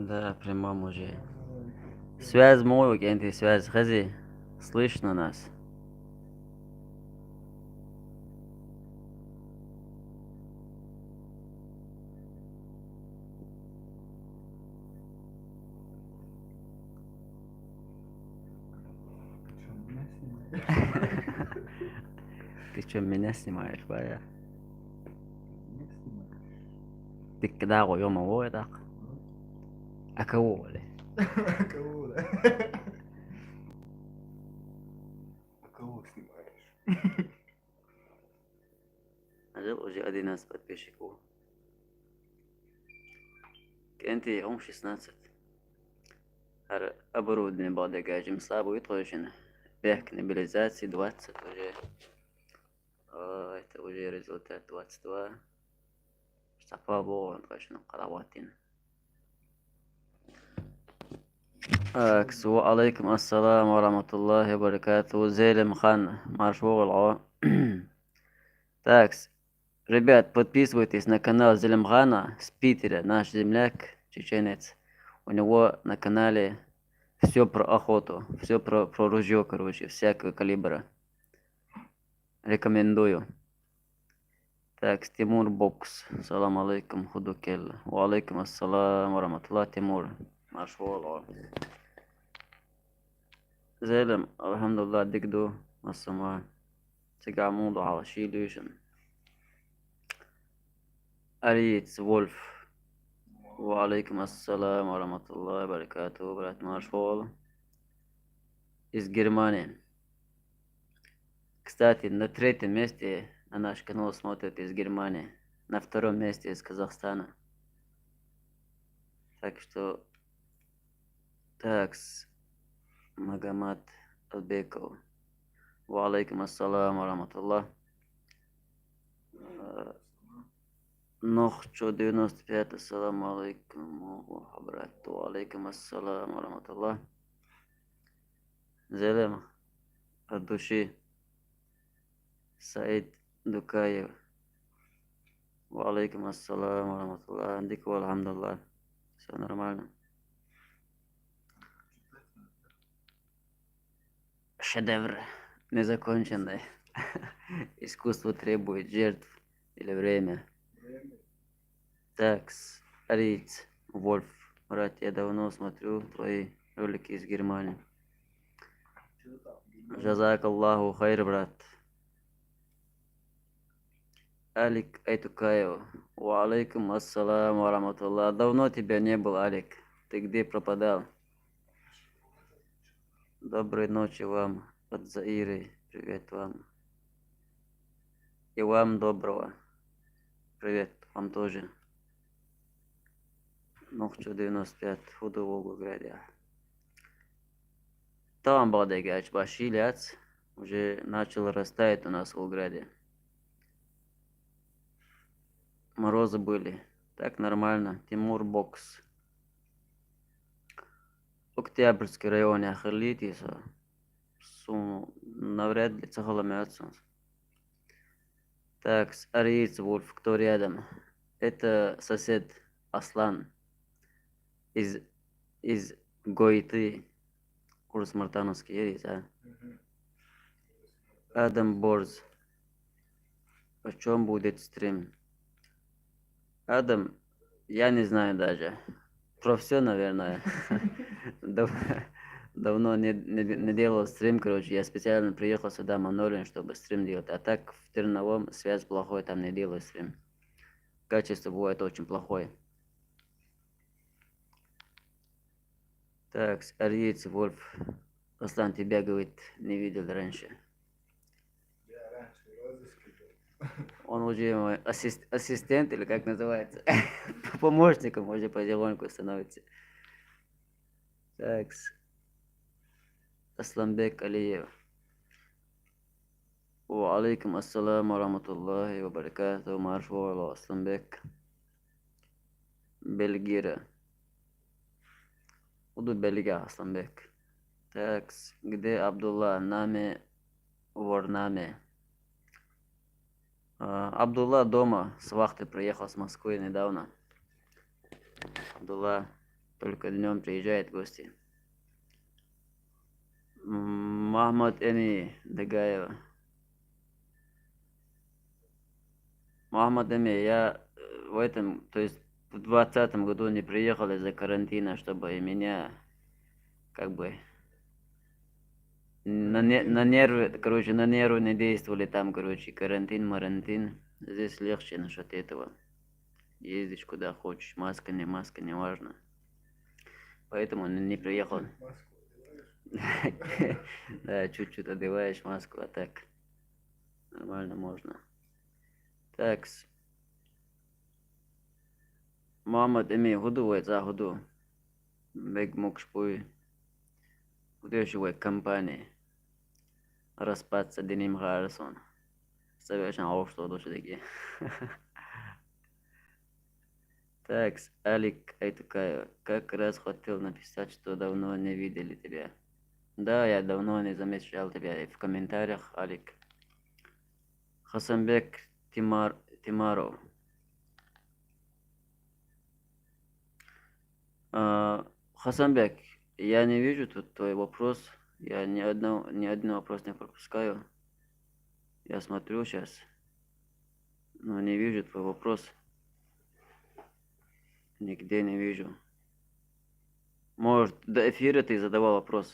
Да, прямом уже. Связь мою, кенти, связь хази. Слышно нас. Что, меня снимаешь? Ты что, меня снимаешь, Валя? Меня снимаешь? Ты когда йома во так? А кого, ли? Кого, да? А кого снимаешь? Ажил уже 11 подписчиков. Кенти, он 16. Ар оборудование балдегаджим слабо и точно. Бег мобилизации 20 уже. Это уже результат 22. Сапабо, точно, караватин. Аксу алейкум ассаламу ва баракату. Зелем хан, маршвол о. Так, ребят, подписывайтесь на канал Зелимхана с Питера, наш земляк, чеченец. У него на канале все про охоту, все про ружье, короче, всякого калибра. Рекомендую. Так, Тимур Бокс. Салам алейкум, худукел. Ва алейкум ассалам ва Тимур. Маршвол. زين الحمد لله دقدو السماء تقامون على شيلوشن أريت وولف وعليكم السلام ورحمة الله وبركاته برات مارشول из Германии. Кстати, на третьем месте на наш канал смотрят из Германии. На втором месте из Казахстана. Так что, такс, Магомад Албеков. Ва алейкум ассалам ва рахматуллах. Нохчо 95, ассаламу алейкум, брат, алейкум ассалам, раматаллах. Зелем от души. Саид Дукаев. Ва алейкум ассалам, раматаллах. Дику алхамдуллах. Все нормально. Шедевр. Незаконченный. Искусство требует жертв или время. Такс, Ариц, Вольф. Брат, я давно смотрю твои ролики из Германии. Жазак Аллаху хайр, брат. Алик Айтукаев. Ва алейкум ассалам ва рахматуллах. Давно тебя не было, Алик. Ты где пропадал? Доброй ночи вам от Заиры. Привет вам. И вам доброго. Привет вам тоже. Нохчу 95. Худу Волгограде. Там Балдегач Башиляц уже начал растаять у нас в Волгограде. Морозы были. Так нормально. Тимур Бокс. Октябрьский район Ахарлитиса. Навряд ли цахаламятся. Так, Ариец Вольф, кто рядом? Это сосед Аслан из, из Гойты. Курс Мартановский Ерис, а? Адам Борз. О чем будет стрим? Адам, я не знаю даже. Про все, наверное. Давно не делал стрим, короче. Я специально приехал сюда, Манолин, чтобы стрим делать. А так в Терновом связь плохой, там не делаю стрим. Качество бывает очень плохое. Так, Ариец Вольф. Аслан тебя, говорит, не видел раньше. Я раньше в розыске был. Он уже мой ассистент, или как называется? Помощником уже потихоньку становится. Так, Асланбек Алиев. Ва алейкум ассалам ва рахматуллахи ва баракату. Маршвал Асланбек. Бельгира. Уду Бельга Асланбек. Так, где Абдулла? Нами Ворнами. Абдулла дома с вахты приехал с Москвы недавно. Абдулла, Только днем приезжают гости. Махмад Эми Дагаева. Махмад Эми, я в этом, то есть в 2020 году не приехал из-за карантина, чтобы меня как бы на нервы, короче, на нервы не действовали там, короче, карантин. Здесь легче насчет этого. Ездишь куда хочешь, маска, не важно. Поэтому не приехал. Маску одеваешь? Да, чуть-чуть одеваешь маску, а так нормально можно. Так, Мухаммад Эми, худу за худу. Бег мукшпуй. Худешевой компании. Распаться Деним Харрисон. Совершенно что душе такие. Так, Алик Айтукаева, как раз хотел написать, что давно не видели тебя. Да, я давно не замечал тебя и в комментариях, Алик. Хасанбек Тимаров. Хасанбек, я не вижу тут твой вопрос. Я ни один вопрос не пропускаю. Я смотрю сейчас, но не вижу твой вопрос. Нигде не вижу. Может, до эфира ты задавал вопрос.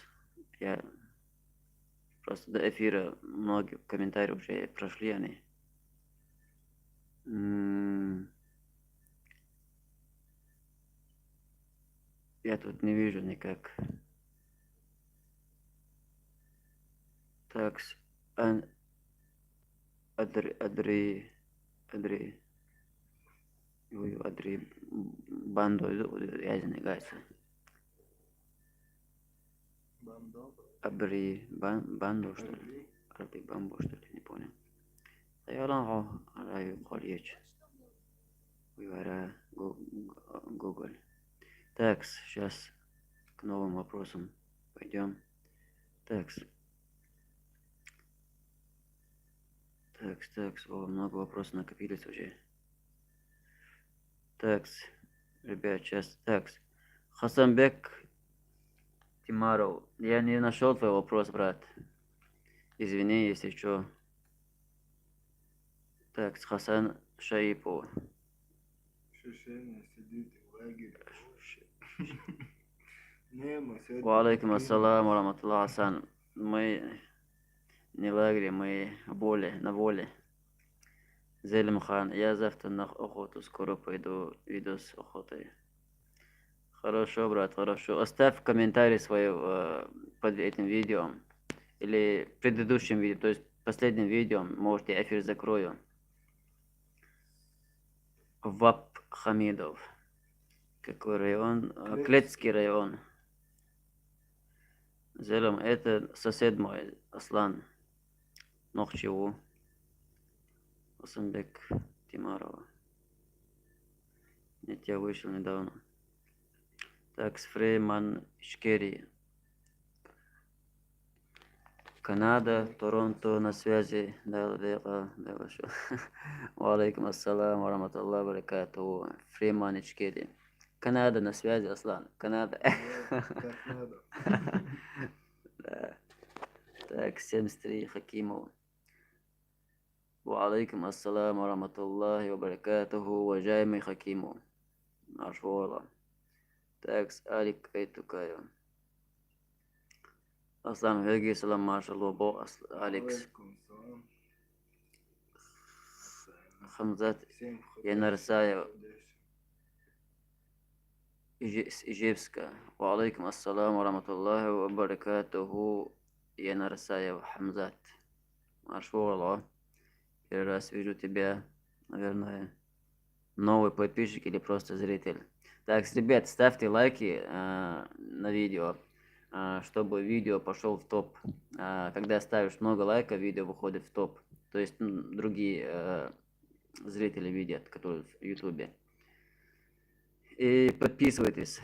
Я просто до эфира многие комментарии уже прошли они. Я тут не вижу никак. Так, Адри Бандо, я не гайся. Бандо, что ли? Арби Бамбо, что ли, не понял. Sayalım arayı колечь. Вывара Google. Так, сейчас к новым вопросам пойдем. Так, много вопросов накопились уже. Так, ребят, сейчас. Так, Хасанбек Тимаров, я не нашел твой вопрос, брат. Извини, если что. Так, Хасан Шаипов. Ощущение сидите в лагере. Нема, сегодня Валейкум кинули. ассалам, ва Хасан. Мы не в лагере, мы на воле. Зелим Хан, я завтра на охоту скоро пойду, видео с охотой. Хорошо, брат, хорошо. Оставь комментарий свой под этим видео. Или предыдущим видео, то есть последним видео. Может, я эфир закрою. Вап Хамидов. Какой район? Клетский район. Зелим, это сосед мой, Аслан. Нохчеву. Хасанбек Тимарова. Нет, я вышел недавно. Так, с Фрейман Ичкерии. Канада, Торонто на связи. Да, что. Валейкум ассалам, ва рахматуллахи ва баракатуху. Фрейман Ичкерии. Канада на связи, Аслан. Канада. Как надо. Да. Так, 73 Хакимов. Валейкум ассалам, ва рахматуллахи ва баракатуху. Уважаемый Хакимов. Наш Вола. Так, Алик Айтукаев. Аслан, алейкум салам, машаллах, бо Алекс. Алейкум салам. Хамзат Всем входящим, Янарсаев входящим. из Ижевска. Валейкум ассалам, ва рахматуллахи ва баракатуху. Янарсаев Хамзат. Машаллах. Первый раз вижу тебя, наверное, новый подписчик или просто зритель. Так, ребят, ставьте лайки на видео, чтобы видео пошел в топ. Когда ставишь много лайков, видео выходит в топ. То есть другие зрители видят, которые в ютубе. И подписывайтесь.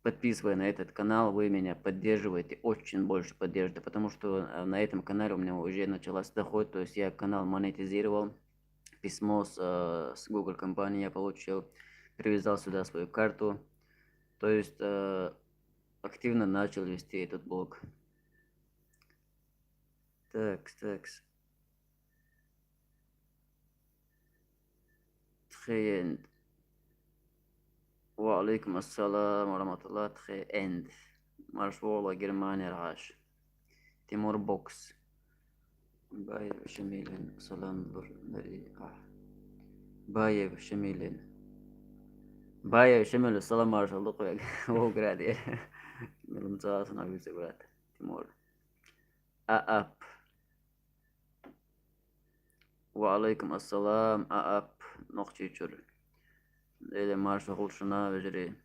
Подписывая на этот канал, вы меня поддерживаете, очень больше поддержите, потому что на этом канале у меня уже началась доход, то есть я канал монетизировал. Письмо с Google компании я получил, привязал сюда свою карту. То есть активно начал вести этот блог. Такс. Тхенд. وعليكم السلام ورحمة الله. تخيند. مرشوالة Германия رعاش. تيمور بوكس. بايب شميلين سلام بري. بايب شميلين. بايب شميل سلام مارشال دقيق. هو قرادي. ملمتاز نبي سبرات. تيمور. أب. وعليكم السلام أب. نقطي شر. إلى مارشال خلشنا بجري.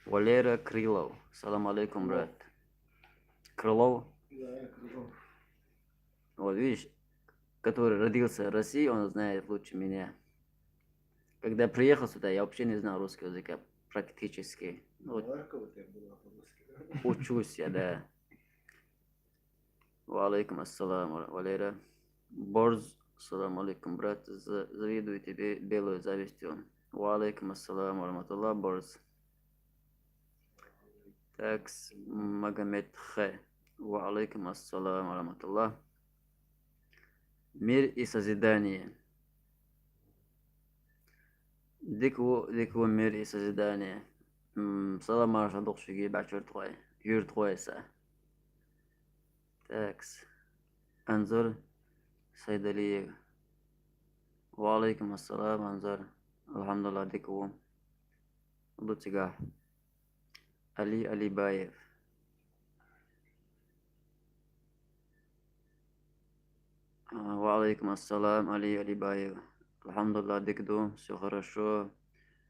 Валера Крилов. Салам алейкум, брат. Крылов. Да, Крылов. Вот видишь, который родился в России, он знает лучше меня. Когда я приехал сюда, я вообще не знал русского языка практически. Ну, вот Варка у тебя была по-русски, да? учусь я, да. Валейкум ассалам, Валера. Борз. Салам алейкум, брат. Завидую тебе белой завистью. Валейкум ассалам, рахматуллах, Борз. Такс, Магомед Х. Валейкум ассалам, рахматуллах. Мир и созидание. Дикво мир и созидание. Салам алейкум, докшиги бачур твой. Юр твойса. Такс. Анзор Сайдалиев. Валейкум ассалам, Анзор. Алхамдулилlah, дикво. Лутига. Али Алибаев. Валейкум ассалам, Али Алибаев. Алхамдулилlah, дикду. Все хорошо.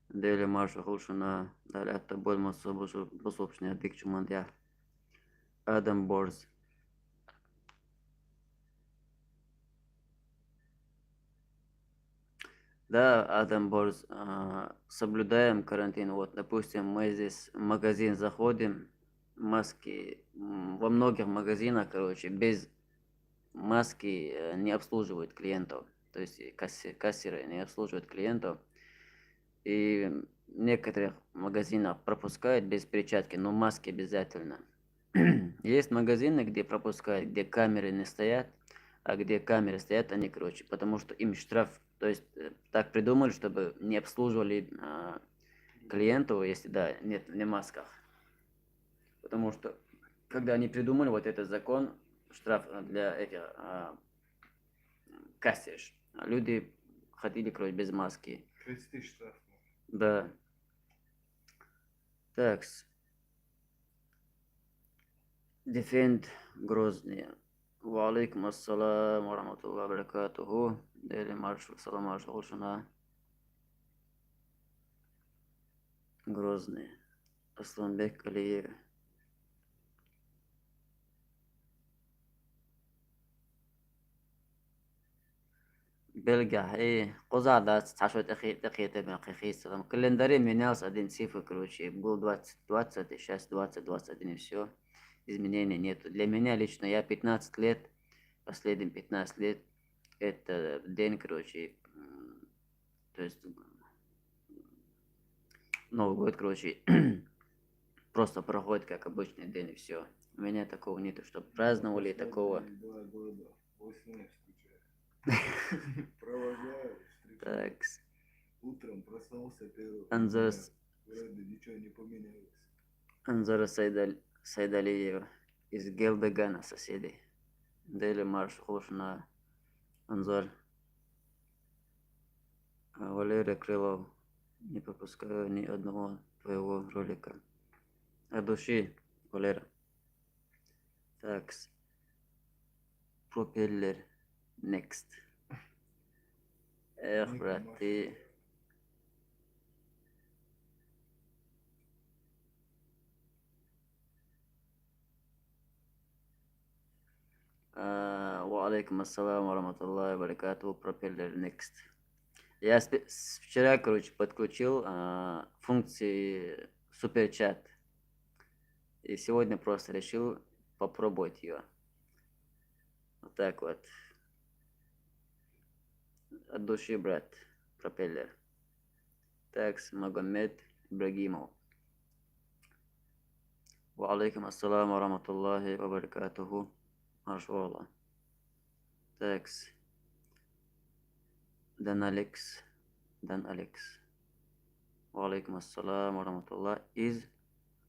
Дели марша хулшина. Дали атта болмаса бусупшня дикчумандя. Адам Борз. Да, Адам Борз, соблюдаем карантин. Вот, допустим, мы здесь в магазин заходим, маски, во многих магазинах, короче, без маски не обслуживают клиентов. То есть кассиры не обслуживают клиентов. И в некоторых магазинах пропускают без перчатки, но маски обязательно. Есть магазины, где пропускают, где камеры не стоят, а где камеры стоят, они, короче, потому что им штраф. То есть так придумали, чтобы не обслуживали клиентов, если, да, нет, не в масках. Потому что, когда они придумали вот этот закон, штраф для этих кассирш, люди ходили, короче, без маски. 30 тысяч штраф. Да. Такс. Defend Грозный. Валейкум ассалам ва рахматуллахи ва баракатуху. Дели марш, салам алейкум. Грозный. Асланбек Алиев. Бельгия. Козада цашот ахиты бен хихисалам. Календаре менялся один цифр, короче. Был 2020, и сейчас 2021, и все. Изменений нету. Для меня лично, я 15 лет, последние 15 лет, это день, короче, то есть Новый год, короче, просто проходит как обычный день, и все. У меня такого нету, чтобы праздновали, такого. 2 года. 8 лет скучаю. Провожаю, встречаю. Так, Утром проснулся первый. Анзар Вроде ничего не поменялось. Сайдалиева из Гелдегана, соседей. Дели марш хулшна. Анзар. Валерия Крылов. Не пропускаю ни одного твоего ролика. От души, Валера. Такс. Пропеллер. Next. Эх, брат, ты... Валейкум ассалам ва рахматуллахи ва баракатуху. Пропеллер Next. Я вчера, короче, подключил функции суперчат. И сегодня просто решил попробовать ее. Вот так вот. От души, брат. Пропеллер. Такс, Магомед Ибрагимов. وعليكم السلام ورحمة الله وبركاته. مرحبا. Такс, Дан Алекс. Дан Алекс. وعليكم السلام ورحمة الله. Из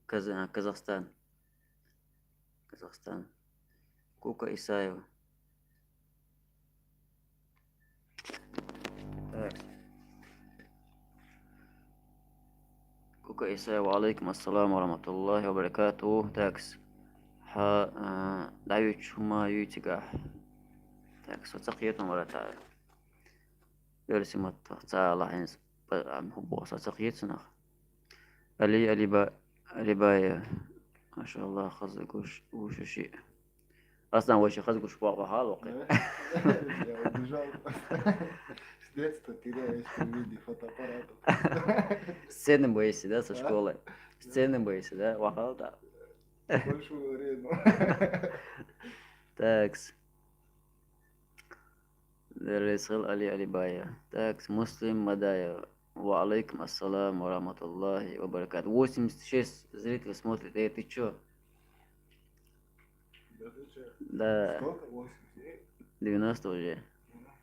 Казахстан. Казахстан. Кука Исаева. Так. Кука Исаева. Алейкум ассаламу рахматуллахи ва баракатуху. Такс. Даю чума ютига. Такс. Вацақиятум варатаа. Версимат цаала хинс. Хубо сацақиятсынах. Алибая. Машаллах, хазгуш ушуши. Аслан вообще хазгуш вахал вақи. Я убежал. С детства теряюсь в виде фотоаппаратов. Сцены боишься, да, со школы? Сцены боишься, да? Вахал, да. Большую арену. Такс. Ресал Али Алибая. Такс. Муслим Мадаев. Ва алейкум ассалам ва рахматуллахи ва баракат. 86 зрителей смотрит. Ты чё? Да. Сколько? 80? 90 уже.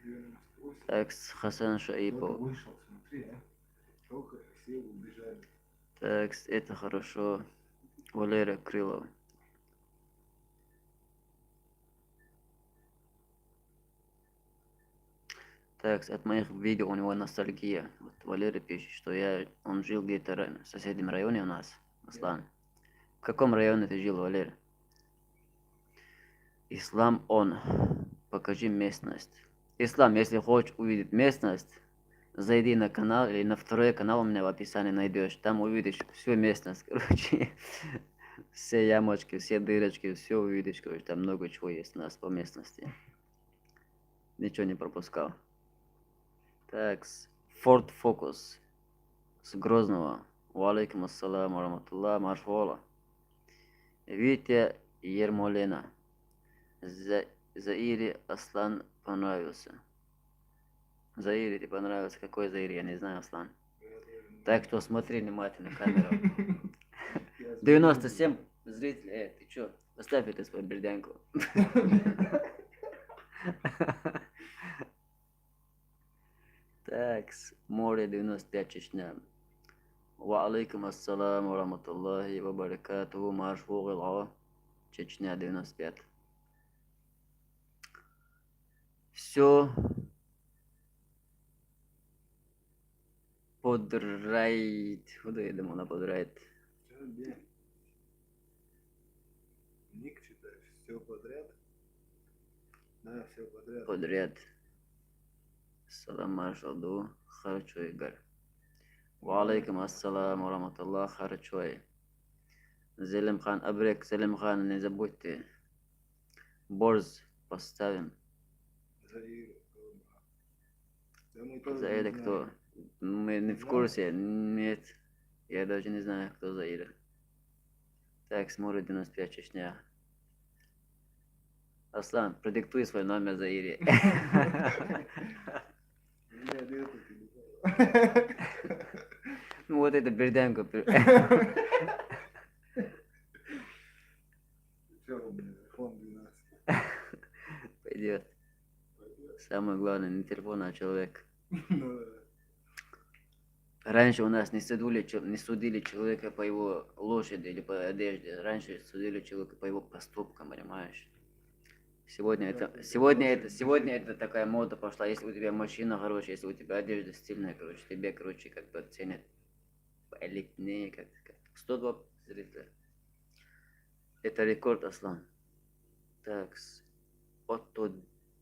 98. Такс. Хасан Кто-то Шаипов. вышел, смотри, а. Сколько все убежали. Такс. Это хорошо. Валера Крылов. Так, от моих видео у него ностальгия. Вот Валерий пишет, что он жил где-то в соседнем районе у нас, Аслан. В каком районе ты жил, Валерий? Ислам он. Покажи местность. Ислам, если хочешь увидеть местность, зайди на канал или на второй канал у меня в описании найдешь. Там увидишь всю местность, короче. Все ямочки, все дырочки, все увидишь, короче. Там много чего есть у нас по местности. Ничего не пропускал. Так, Ford Focus с Грозного. Валейкум ассалам ва рахматуллах, маршвола. Витя Ермолена. Заире Аслан понравился. Заире тебе понравился? Какой Заире? Я не знаю, Аслан. Так что смотри внимательно камеру. 97 зрителей. Ты чё? Оставь это свою бердянку. Так, море 95 Чечня. Ва алейкум ассалам ва рахматуллахи ва баракатуху. Маршвуг Илгава. Чечня 95. Все подрайт. Куда я думал, на подрайт? Ник читаешь, все подряд? Да, все подряд. Подряд. Салам маршалду. Хорошо, Игорь. Ва алейкум ассалам ва рахматуллах. Хорошо. Зелимхан Абрек. Зелимхан, не забудьте. Борз поставим. Заир. Да мы тоже Заира не кто? знаем. Мы не в курсе. Нет. Я даже не знаю, кто Заира. Так, смотрю 95 Чечня. Аслан, продиктуй свой номер Заире. Я нету телефона. Ну вот это бердянку. Че у меня, iPhone 12. Пойдет. Пойдет. Самое главное, не телефон, а человек. Ну да. Раньше у нас не судили человека по его лошади или по одежде. Раньше судили человека по его поступкам, понимаешь? Сегодня это такая мода пошла. Если у тебя машина хорошая, если у тебя одежда стильная, короче, тебе, короче, как бы ценят элитнее, как 102 зрителя. Это рекорд, Аслан. Так, Отто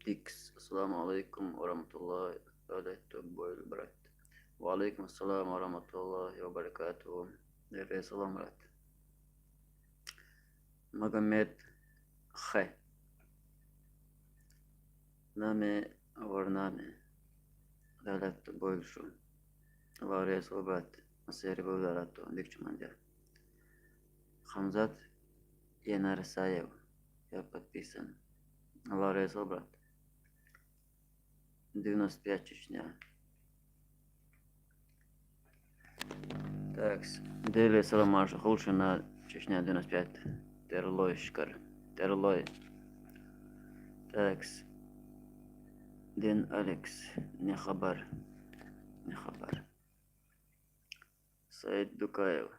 Дикс. Ассаламу алейкум ва рахматуллахи ва брат. Ва алейкум ассалам ва рахматуллахи ва баракатуху. Салам, брат. Магомед Х. Нами Варнами. Далатто больше. Варес брат. Асери Булдарато. Дикчумандя. Хамзат Янарсаев. Я подписан. Варес брат. 95 Чечня. Так, Дели Саламаша, Хулшина, Чечня 95. Терлой, Шкар. Терлой. Так, Дин Алекс, Нехабар. Нехабар. Саид Дукаев.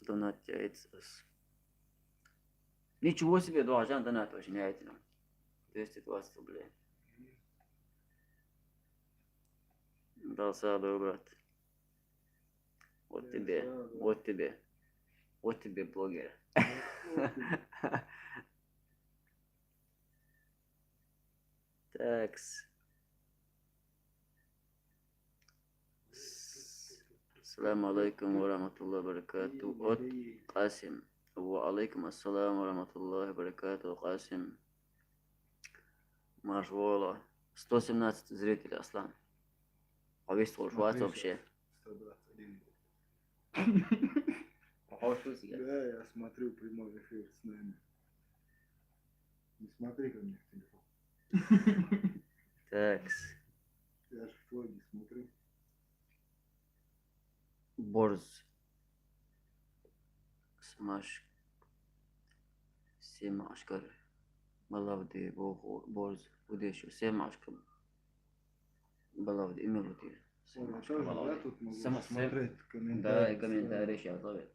Донат Яйцес. Ничего себе, 2 жан донат очень яйцем. 220 рублей. Дал саду, брат. Вот тебе, вот тебе. Вот тебе, блогер. Такс. Ассаламу алейкум ва рахматуллахи ва баракату. От Касим. Ва алейкум ассалам ва рахматуллахи ва баракату. Касим. Машвола. 117 зрителей, Аслан. А весь твой швац вообще. 121. Похож себя. Да, я смотрю прямой эфир с нами. Не смотри ко мне в телефон. Такс. Я же в твой не смотрю. Борз. Смаш. Семашкар. Балавди Борз. Удешу. Семашкар. Балавди Имелути. Я тоже, да, тут могу Сама- смотреть Да, комментарии. и комментарии сейчас ловят.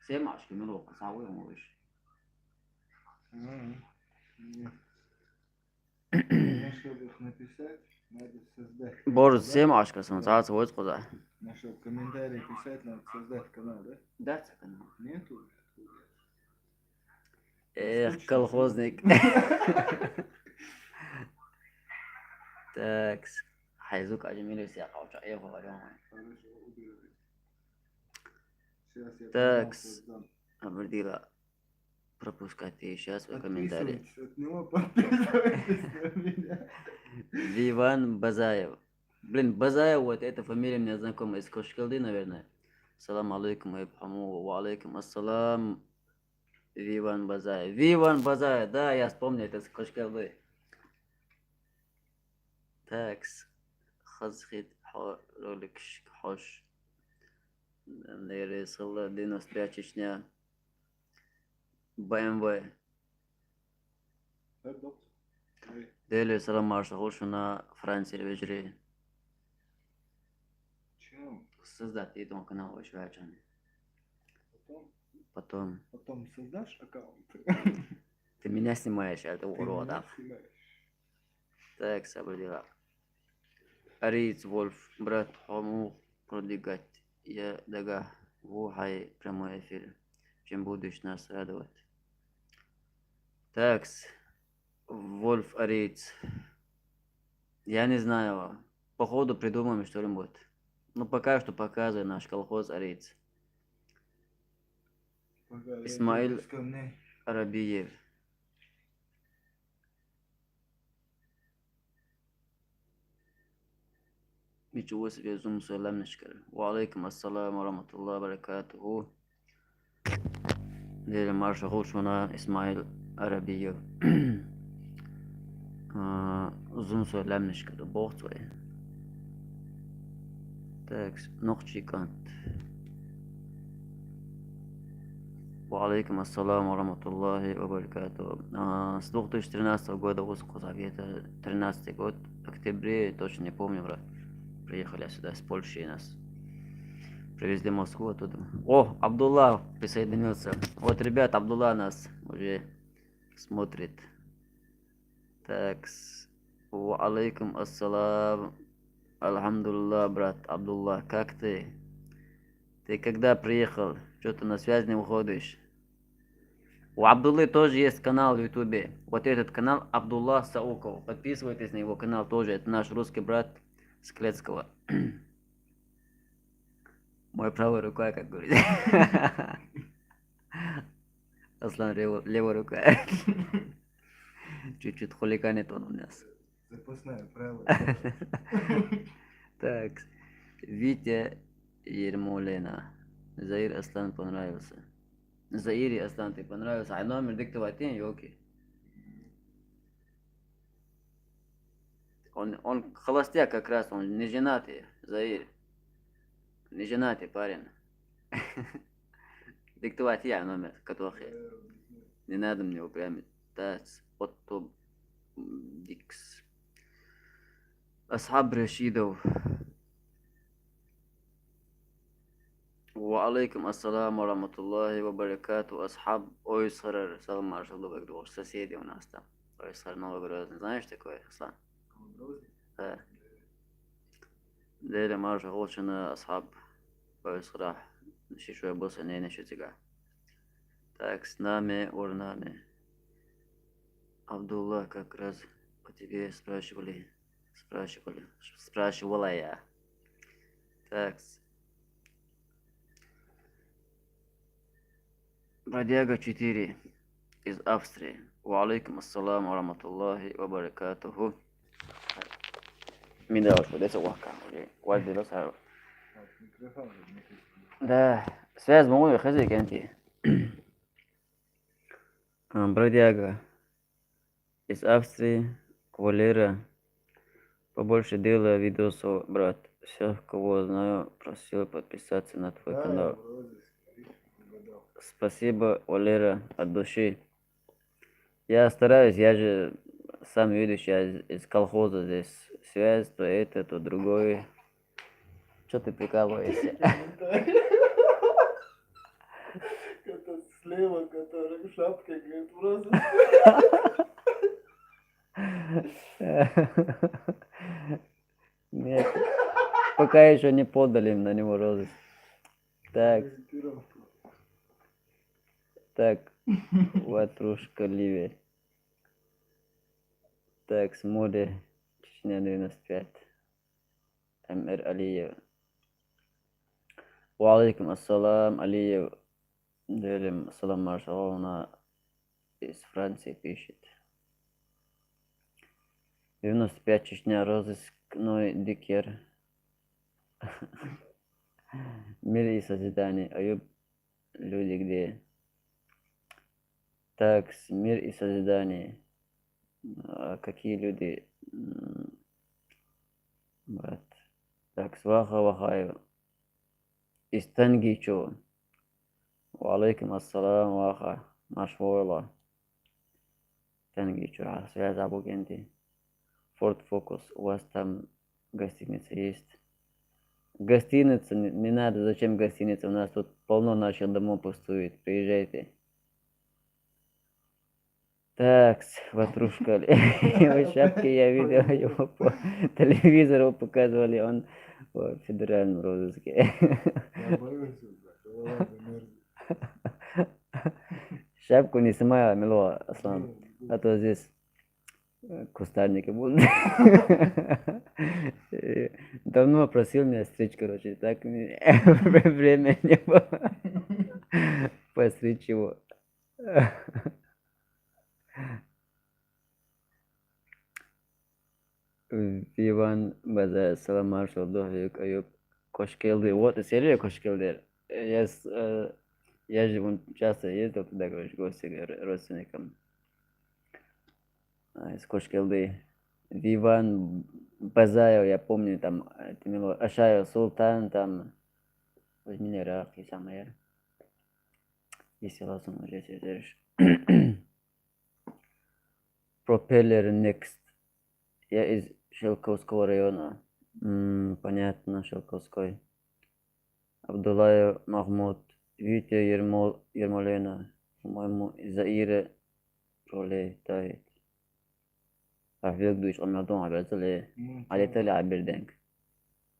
Семашки, милок, савой можешь. Нет. Мне, чтобы их написать, надо создать. Борз да? Семашка, смотрится, вот куда. Ну, чтобы комментарии писать, надо создать канал, да? Да, канал. Нету? Эх, Скучно. колхозник. Такс. Хайзук Аджимили все кауча. Я говорю. Хорошо, убирай. Сейчас я Так. канал создам. Абердила. Пропускайте сейчас свои комментарии. Подписывайтесь от него, подписывайтесь на меня. Виван Базаев. Блин, Базаев, вот эта фамилия мне знакома из Кошкилды, наверное. Салам алейкум, Ибхаму, ва алейкум ассалам. Виван Базаев. Виван Базаев, да, я вспомнил, это из Кошкилды. Такс. Хазхит ролик хош. Леры Сыла 95 Чечня. БМВ. Пардон. Ой, Дели Салам Марша Хулшина Франции Вежри. чем? Создать этому канал очень важно. Потом Потом создашь аккаунт. ты меня снимаешь, это Ты урода. меня снимаешь. Так, собрала. Ариц Вольф, брат Хому, продвигать. Я дага вухай прямой эфир. Чем будешь нас радовать? Такс. Вольф Ариц. Я не знаю. Походу придумаем что-нибудь. Ну пока что показывай наш колхоз Ариц. Пока я Исмаил. без камней. Арабиев. Ничего себе, зум салам нишкар. Ва алейкум ассалам ва рахматуллахи ва баракатуху. Дели Марша Хулшина Исмаил Арабиев. Зум салам нишкар. Бог твой. Так, Нохчикант. Ва алейкум ассалам ва рахматуллахи ва баракатуху. С 2013 года в Совета, 13 год, в октябре, точно не помню, брат. Приехали сюда с Польши и нас привезли в Москву оттуда. О, Абдулла присоединился. Вот, ребят, Абдулла нас уже смотрит. Так, ва алейкум ассалам. Альхамдулилlah, брат Абдулла, как ты? Ты когда приехал? Что-то на связь не выходишь? У Абдуллы тоже есть канал в Ютубе. Вот этот канал Абдулла Сауков. Подписывайтесь на его канал тоже. Это наш русский брат с Клецкого. Мой правой рукой, как говорится. Аслан левой рукой. Чуть-чуть хулиганит он у нас. Запасная правая. Так, Витя Ермолина. Заир Аслан понравился. Заири Аслан, ты понравился. А номер диктовать елки. Он холостяк как раз, он не женатый, Заир. Не женатый парень. Диктовать я номер, который не надо мне упрямить. Тас Отто Дикс. أصحاب رشيدو. وعليكم السلام ورحمة الله وبركاته. أصحاب Ойсхара. Салам маршалу багдур. Соседи у нас там. Ойсхар Новогрозный. Знаешь такое, Аслан? Да. Лейля марша лучшина أصحاب Ойсхара. Шишуя босса не нащутига. Так, с нами, урнами. Абдулла как раз по тебе спрашивала я. Так, Бродяга 4 из Австрии. Валейкум ассалам ва рахматуллахи ва баракатуху. Мин дал, что это вака. Вальди лосару. Да, связь мой хозяйки анти. Бродяга из Австрии, Валера. Побольше дела видосов, брат. Всех, кого знаю, просил подписаться на твой канал. Спасибо, Валера, от души. Я стараюсь, я же сам видишь, я из колхоза здесь. Связь, то это, то другое. Что ты прикалываешься? Это слева, который в шапке, говорит, просто. Нет, пока еще не подали на него розыск. Так, ватрушка Ливия. Так, с моды Чечня 95. МР Алиев. Валейкум ассалам, Алиев. Делим ассалам маршал, она из Франции пишет. 95 Чечня, розыскной дикер. Мир и созидание. Аюб, люди где? Так, мир и созидание. А какие люди? Брат. Так, сваха вахаю. Из Тангичо. Валейкум ассалам ваха. Машвойла. Тангичо. Связь Абукенти. Форд Фокус. У вас там гостиница есть? Гостиница, не надо, зачем гостиница? У нас тут полно наших домов пустует. Приезжайте. Так, ватрушка. Его шапки я видел, его по телевизору показывали, он в федеральном розыске. Я боюсь, голова замерзнет. Шапку не снимай, мило, Аслан, а то здесь кустарники будут. Давно просил меня стричь, короче, так время не было постричь его. Иван Базар, салам маршал, Дохвик, Аюб, Кошкелды. Вот и серия Кошкелды. Я же вон часто ездил туда, короче, в гости к родственникам. Из Кошкелды. Виван Базаев, я помню, там, Ашаев Султан, там, возьми Рах и самое. Если лазун уже сидишь. Пропеллер Next. Я из Шелковского района. Понятно, Шелковской. Абдуллаев Махмуд. Витя Ермолена. По-моему, из-за Иры пролетает. Афилдуш Омядон Абязале. Алетали Аберденг.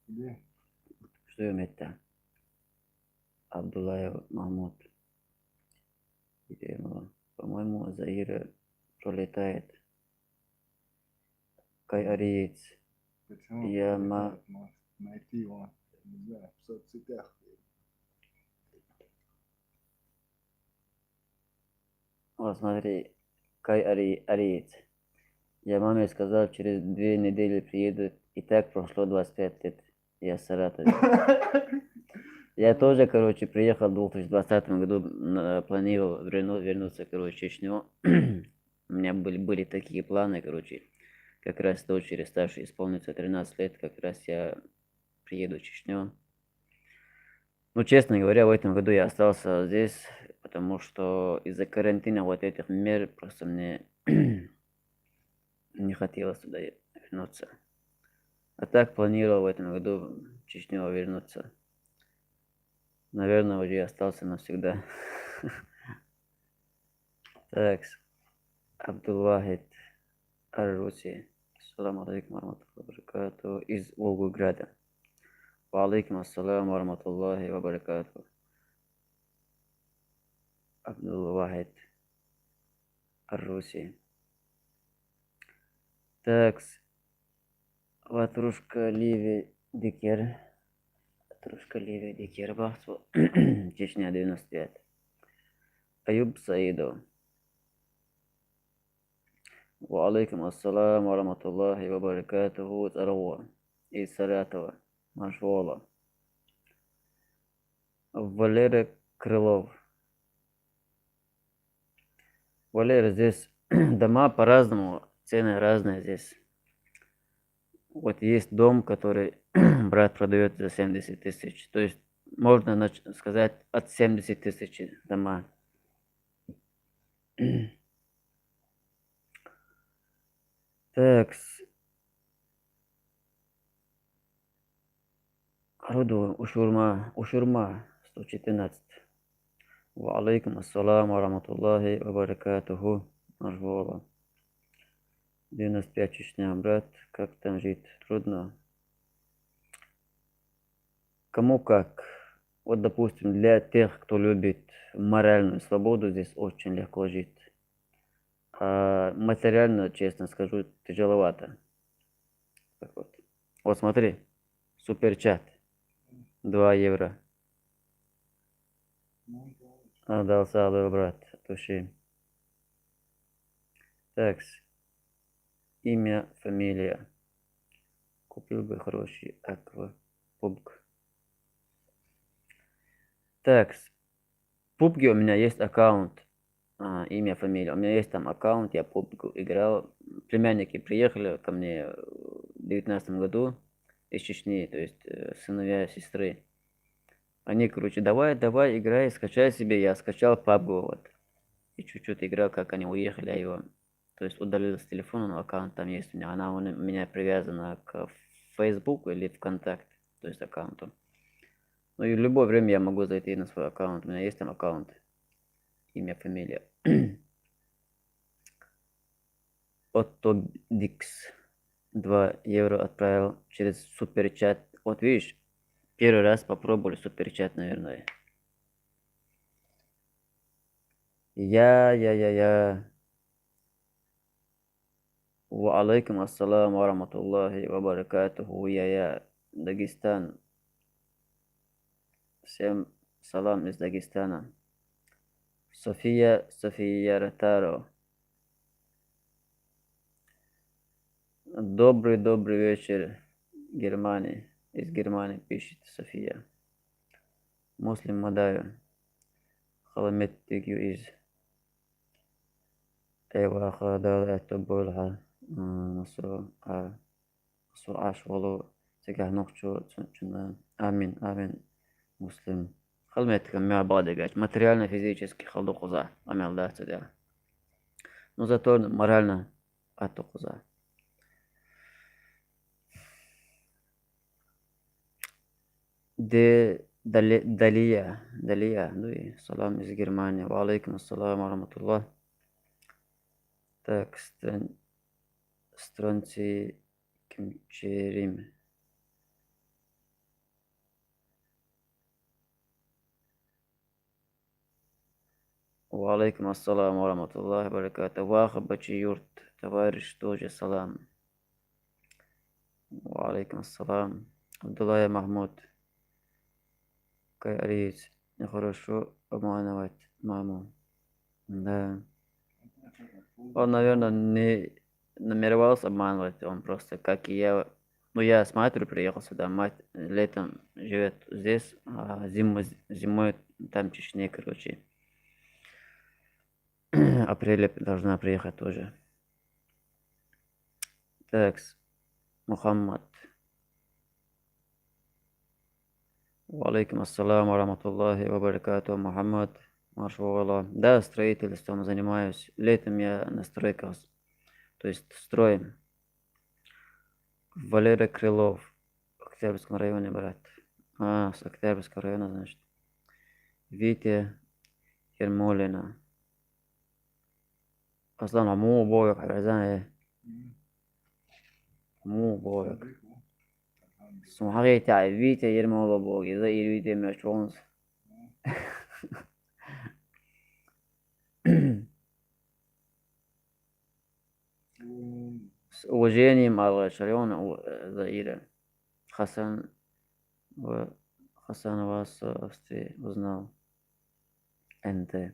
Где? Что им это? Абдуллаев Махмуд. По-моему, из-за Иры пролетает. Кай ариец. Почему? Я Может найти его, не знаю, в соцсетях. Вот смотри, Кай ариец. Я маме сказал, через 2 недели приеду. И так прошло 25 лет. Я в Саратове. Я тоже, короче, приехал в 2020 году, планировал вернуться, короче, в Чечню. У меня были такие планы, короче. Как раз дочери старшей исполнится 13 лет, как раз я приеду в Чечню. Ну, честно говоря, в этом году я остался здесь, потому что из-за карантина вот этих мер просто мне не хотелось туда вернуться. А так планировал в этом году в Чечню вернуться. Наверное, уже остался навсегда. Так, Абдулвахид Ар-Руси. Ассаламу алейкум ва баракату. Из Волгограда. Ва алейкум ассалам ва рахматуллахи ва баракату. Абдулвахид Ар-Руси. Так, Ватрушка Ливи Дикер. Ватрушка Ливи Дикер. Бахту. Чечня 95. Аюб Саидов. وعليكم السلام ورحمة الله وبركاته. Здорово. Из Саратова. Машвола. Валера Крылов. Валера, здесь дома по-разному, цены разные здесь. Вот есть дом, который брат продает за 70 тысяч. То есть можно сказать от 70 тысяч дома. Так, Руду Ушурма 114. Ва алейкум ассалам ва рахматуллахи ва баракатуху. Машвола. 95 Чечня, брат. Как там жить? Трудно. Кому как. Вот, допустим, для тех, кто любит моральную свободу, здесь очень легко жить. А материально, честно скажу, тяжеловато. Так вот. Вот смотри, суперчат. 2 евро. Отдал салу, брат. Туши. Так. Имя, фамилия. Купил бы хороший аквапубг. Так. В PUBG у меня есть аккаунт. Имя, фамилия. У меня есть там аккаунт, я PUBG играл. Племянники приехали ко мне в 2019 году из Чечни, то есть сыновья сестры. Они, короче, давай, играй, скачай себе. Я скачал PUBG, вот. И чуть-чуть играл, как они уехали, я его, то есть удалил с телефона, но аккаунт там есть у меня. Она у меня привязана к Facebook или ВКонтакте, то есть аккаунту. Ну и в любое время я могу зайти на свой аккаунт. У меня есть там аккаунт. Имя, фамилия. Отто Дикс. 2 евро отправил через суперчат. Вот видишь, первый раз попробовали суперчат, наверное. Я. Ва алейкум ассалам ва рахматуллахи ва баракатуху. Я. Дагестан. Всем салам из Дагестана. София Ротаро. Добрый вечер, Германия. Из Германии пишет София. Муслим Мадаю. Халаметтигю из Эваха Далата Болха. Сураш Волу. Сегах Нохчу. Амин. Муслим. Халметтикам мя бадыгач. Материально, физически халдукуза. Амял да цедя. Но зато морально атукуза. Далия, ну и салам из Германии. Ва алейкум ассалам ва рахматуллах. Так, Странци Кимчерим. Ва алейкум ассалам ва рахматуллах ва баракату. Ваха Бачиюрт, товарищ, тоже салам. Ва алейкум ассалам. Абдуллая Махмуд. Кайрис. Нехорошо обманывать маму. Да. Он, наверное, не намеревался обманывать. Он просто, как и я. Ну, я с матерью приехал сюда. Мать летом живет здесь, а зимой там в Чечне, короче. Апреле должна приехать тоже. Так, Мухаммад. Валейкум ассалам ва рахматуллахи ва баракату, Мухаммад. Маршаллах. Да, строительством занимаюсь. Летом я на стройках, то есть строим. Валера Крылов, в Октябрьском районе, брат. С Октябрьского района, значит. Витя Ермолина. أصلا عمو بويك عايزان إيه عمو بويك اسمه حقيقي تاع فيتا يرمو بويك إذا يريد مشروع وجيني مع الغشريون ضئيلة حسن وحسن وصفتي وزناو أنت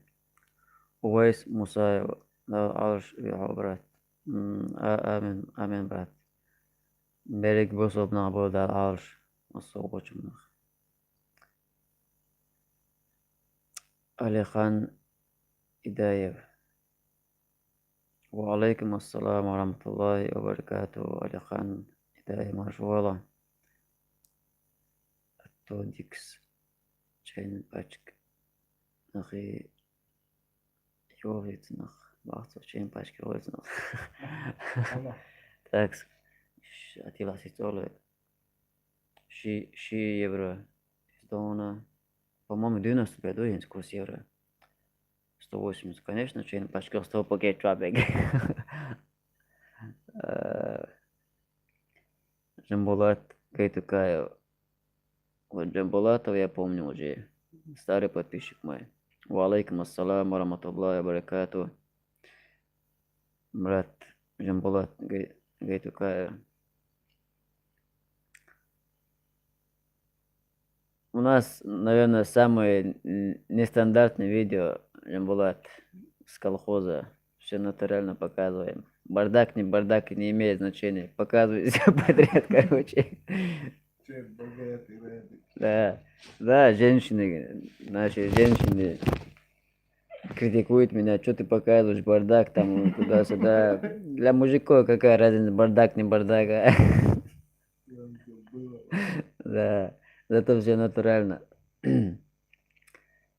ويس موسى لا عرش يا برات آمين آمين برات بارك بصوبنا بود العرش الصوب وجمخ علي خان إداية وعليكم السلام ورحمة الله وبركاته علي خان إداية مرشوالة التوديكس شين باشك نخي يوغيتنخ بحثو شين باشك يوغيتنخ تاكس أتيلا سيتولو شي евро издавана, по-моему, 90 году курс евро. 180, конечно, чейн пачка 100 пакет чабек. Джамбулат Кайтукаев. Вот Джамбулатов я помню уже. Старый подписчик мой. Валейкум ассалам ва рахматуллахи ва баракату. Брат Джамбулат Гайтукаев. У нас, наверное, самое нестандартное видео, Джамбулат, с колхоза. Все натурально показываем. Бардак, не имеет значения. Показывай все подряд, короче. Да, женщины, наши женщины критикуют меня, что ты показываешь бардак там туда-сюда. Для мужиков какая разница, бардак, не бардак. Да, зато все натурально.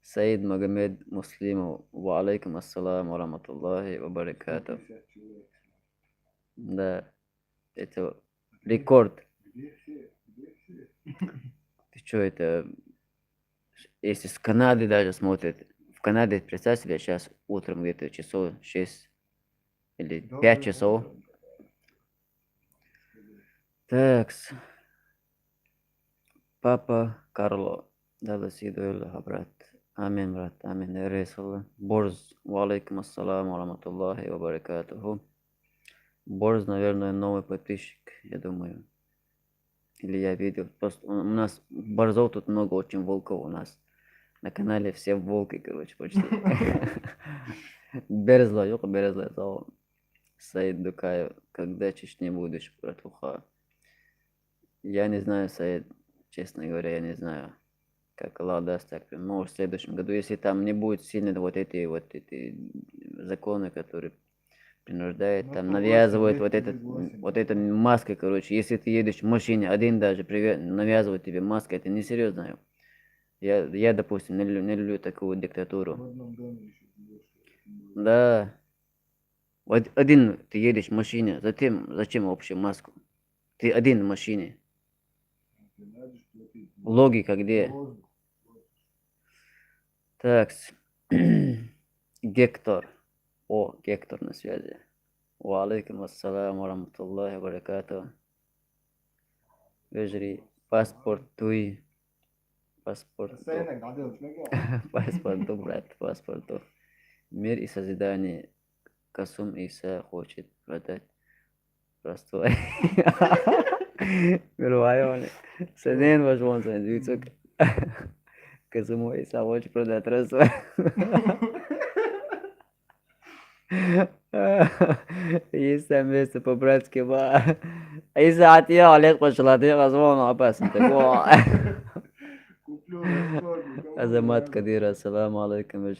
Саид Магомед Муслимов. Ва алейкум ассалам ва рахматуллахи ва баракату. Да, это рекорд. Ты что, это... Если с Канады даже смотрят, в Канаде, представь себе, сейчас утром где-то часов 6 или 5 часов. Такс. Папа Карло. Да, сидуэлла, брат. Амин, брат. Амин. Ресалла. Борз. Ва алейкум ассалам ва рахматуллахи ва баракатуху. Борз, наверное, новый подписчик, я думаю. Или я видел. Просто у нас борзов тут много, очень волков у нас. На канале все волки, короче, почти. Березла, yok Березла, это Саид Дукаев. Когда Чечни будешь, братуха? Я не знаю, Саид, честно говоря, я не знаю. Как Аллах даст, так, может, в следующем году, если там не будет сильно вот эти законы, которые принуждают, там навязывают вот эта маска, короче. Если ты едешь в машине, один даже навязывает тебе маску, это несерьезно. Я, допустим, не люблю такую диктатуру. Да. Вот один ты едешь в машине, зачем вообще маску? Ты один в машине. Логика где? Так. Гектор. Гектор на связи. Ва алейкум ассалам ва рахматуллахи ва баракату. Вежри. Паспортуй. Паспорту, брат, паспорту. Мир и созидание. Касум Иса хочет продать простой. Мирвайоне. Саден возможно, дюцок. Касум Иса хочет продать простой. Есть там место по-братски, ба. Иса атия Олег пошлати, возможно, опасно. Азамат Кадир, ассаламу алейкум,